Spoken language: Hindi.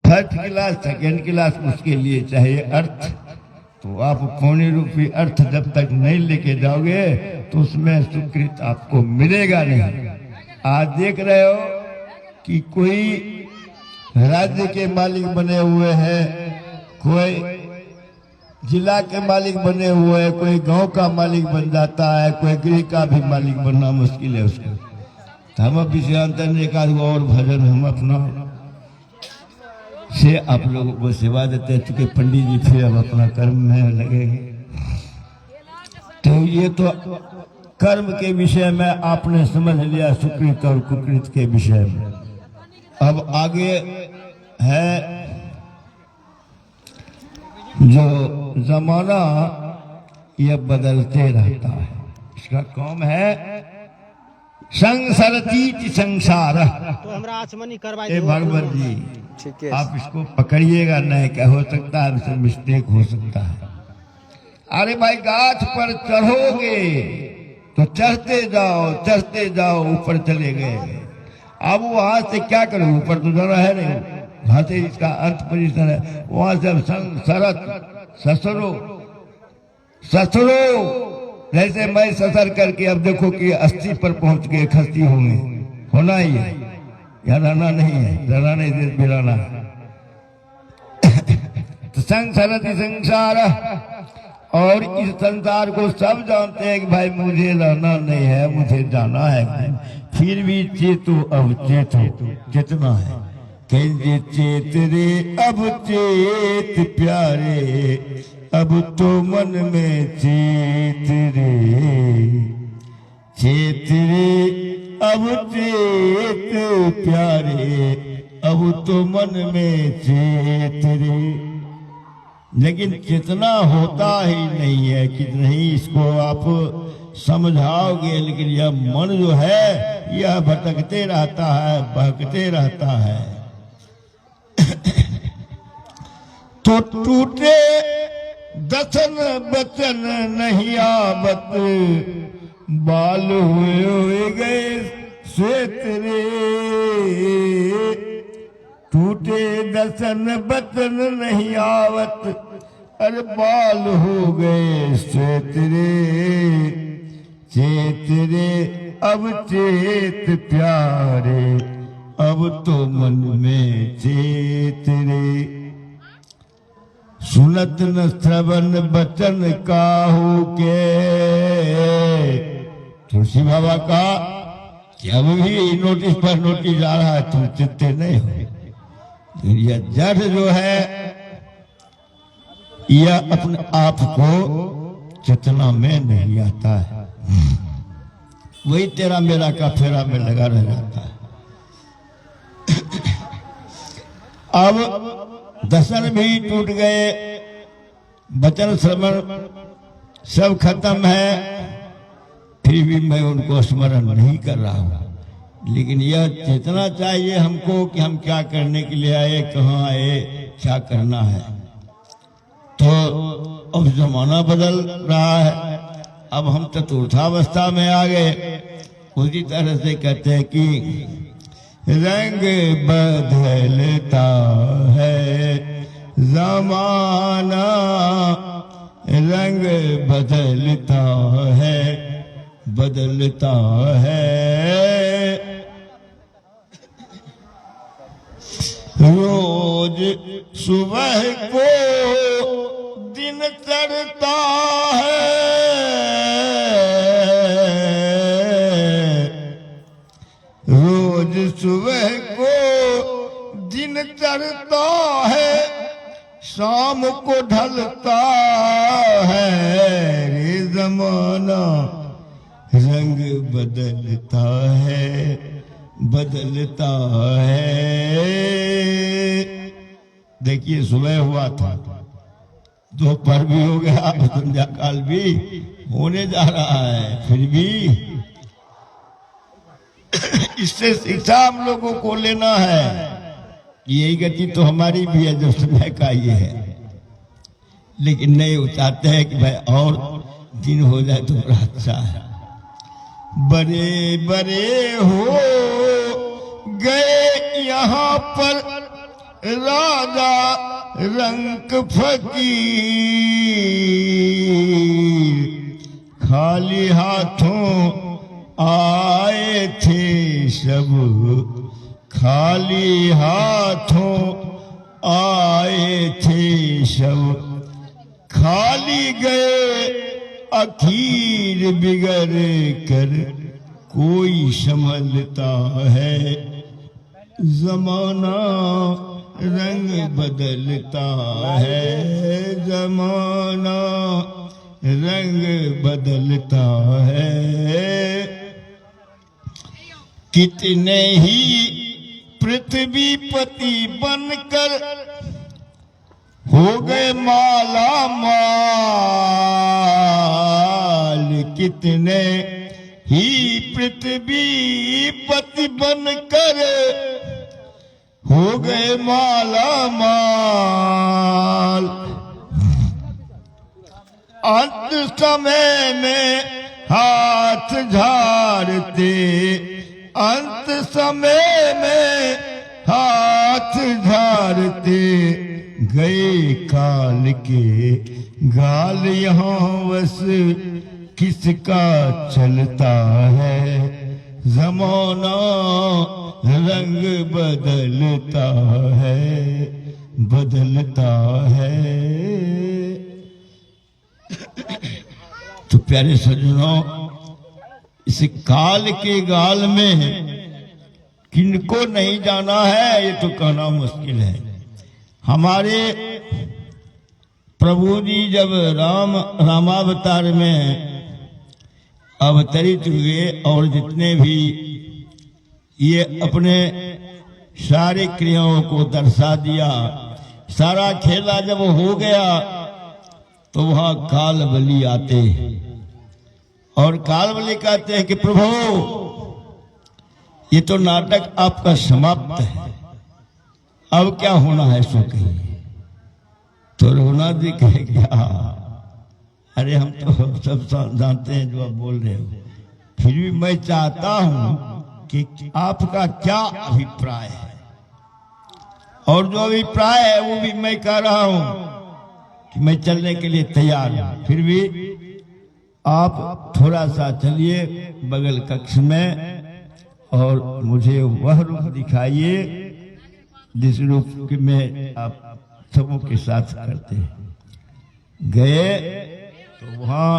फर्स्ट क्लास सेकेंड क्लास उसके लिए चाहिए अर्थ। तो आप पौने रूपी अर्थ जब तक नहीं लेके जाओगे तो उसमें सुकृत आपको मिलेगा नहीं। आज देख रहे हो कि कोई राज्य के मालिक बने हुए हैं, कोई जिला के मालिक बने हुए हैं, कोई गांव का मालिक बन जाता है, कोई गृह का भी मालिक बनना मुश्किल है उसको। तो हम अब विषयांतर ने एक आध और भजन हम अपना से आप लोगों को सेवा देते हैं, चूंकि पंडित जी फिर अब अपना कर्म में लगेंगे। तो ये तो कर्म के विषय में आपने समझ लिया, सुकृत और कुकृत के विषय में। अब आगे है जो जमाना ये बदलते रहता है, इसका काम है संसरती संसार। तो हमरा आचमनी करवाइए भगवत जी, ठीक है, आप इसको पकड़िएगा नहीं, क्या हो सकता है हमसे मिस्टेक हो सकता है। अरे भाई गाछ पर चढ़ोगे तो चढ़ते जाओ ऊपर चले गए। अब वहां से क्या करो, ऊपर तो जाना है नहीं, वहां से इसका अर्थ पोजिशन है, वहां से सरत ससुरो जैसे मैं ससर करके अब देखो कि 80 पर पहुंच गए, खस्ती होंगे, होना ही है, या रहना नहीं है, रहना नहीं देश बिराना। तो संसरति संसार, और इस संसार को सब जानते हैं कि भाई मुझे रहना नहीं है, मुझे जाना है, फिर भी चेतो अब चेतो, चेतना है। कहे चेत रे अब चेत प्यारे, अब तो मन में चेत रे, चेत रे अब चेत प्यारे, अब तो मन में चेत रे। लेकिन चेतना होता ही नहीं है कि नहीं, इसको आप समझाओगे, लेकिन यह मन जो है यह भटकते रहता है, बहकते रहता है। तो टूटे दसन बचन नहीं आवत, बाल हुए गए श्वेत रे, टूटे दसन बचन नहीं आवत, अरे बाल हो गए श्वेत रे, चेत रे अब चेत प्यारे, अब तो मन में चेत रे। सुनत न श्रवण बचन काहू के, तुलसी बाबा का कि अब भी नोटिस पर नोटिस आ रहा है, तुम चित्ते नहीं हो। यह जड़ जो है यह अपने आप को चेतना में नहीं आता है, वही तेरा मेरा का फेरा में लगा रह जाता है। अब दर्शन भी टूट गए, वचन श्रवण सब खत्म है, फिर भी मैं उनको स्मरण नहीं कर रहा हूं। लेकिन यह चेतना चाहिए हमको कि हम क्या करने के लिए आए, कहाँ आए, क्या करना है। तो अब जमाना बदल रहा है, अब हम चतुर्थावस्था में आ गए। उसी तरह से कहते हैं कि रंग बदलता है जमाना, रंग बदलता है, बदलता है। रोज सुबह को दिन चढ़ता है, रोज सुबह को दिन चढ़ता है, शाम को ढलता है रे जमाना, रंग बदलता है, बदलता है। देखिए सुबह हुआ था, दोपहर भी हो गया, संध्या काल भी होने जा रहा है, फिर भी इससे शिक्षा हम लोगों को लेना है। यही गति तो हमारी भी है जो समय का ये है, लेकिन नहीं वो चाहते हैं कि भाई और दिन हो जाए तो बड़ा अच्छा है। बड़े बड़े हो गए यहाँ पर राजा रंग फकीर खाली हाथों आए थे सब, खाली हाथों आए थे सब, खाली गए अखीर बिगड़ कर। कोई संभलता है जमाना रंग बदलता है, जमाना रंग बदलता है। कितने ही पृथ्वीपति बनकर हो गए माला माल, कितने ही पृथ्वीपति बनकर हो गए माला माल। अंत समय में हाथ झाड़ते, अंत समय में हाथ झाड़ते गए काल के गाल। यहाँ बस किसका चलता है, जमाना रंग बदलता है, बदलता है। तो प्यारे सज्जनों, इस काल के गाल में किनको नहीं जाना है ये तो कहना मुश्किल है। हमारे प्रभु जी जब रामावतार में अवतरित हुए और जितने भी ये अपने सारी क्रियाओं को दर्शा दिया, सारा खेला जब हो गया तो वहां काल बलि आते और काल बलि कहते हैं कि प्रभु ये तो नाटक आपका समाप्त है, अब क्या होना है सो कहिए। तो रघुनाथ जी कहे क्या, अरे हम तो सब जानते हैं जो आप बोल रहे हो, फिर भी मैं चाहता हूं कि आपका क्या अभिप्राय है, और जो अभिप्राय है वो भी मैं कह रहा हूं कि मैं चलने के लिए तैयार हूं। फिर भी आप थोड़ा सा चलिए बगल कक्ष में और मुझे वह रूप दिखाइए जिस रूप में आप सबों के साथ करते हैं। गए तो वहां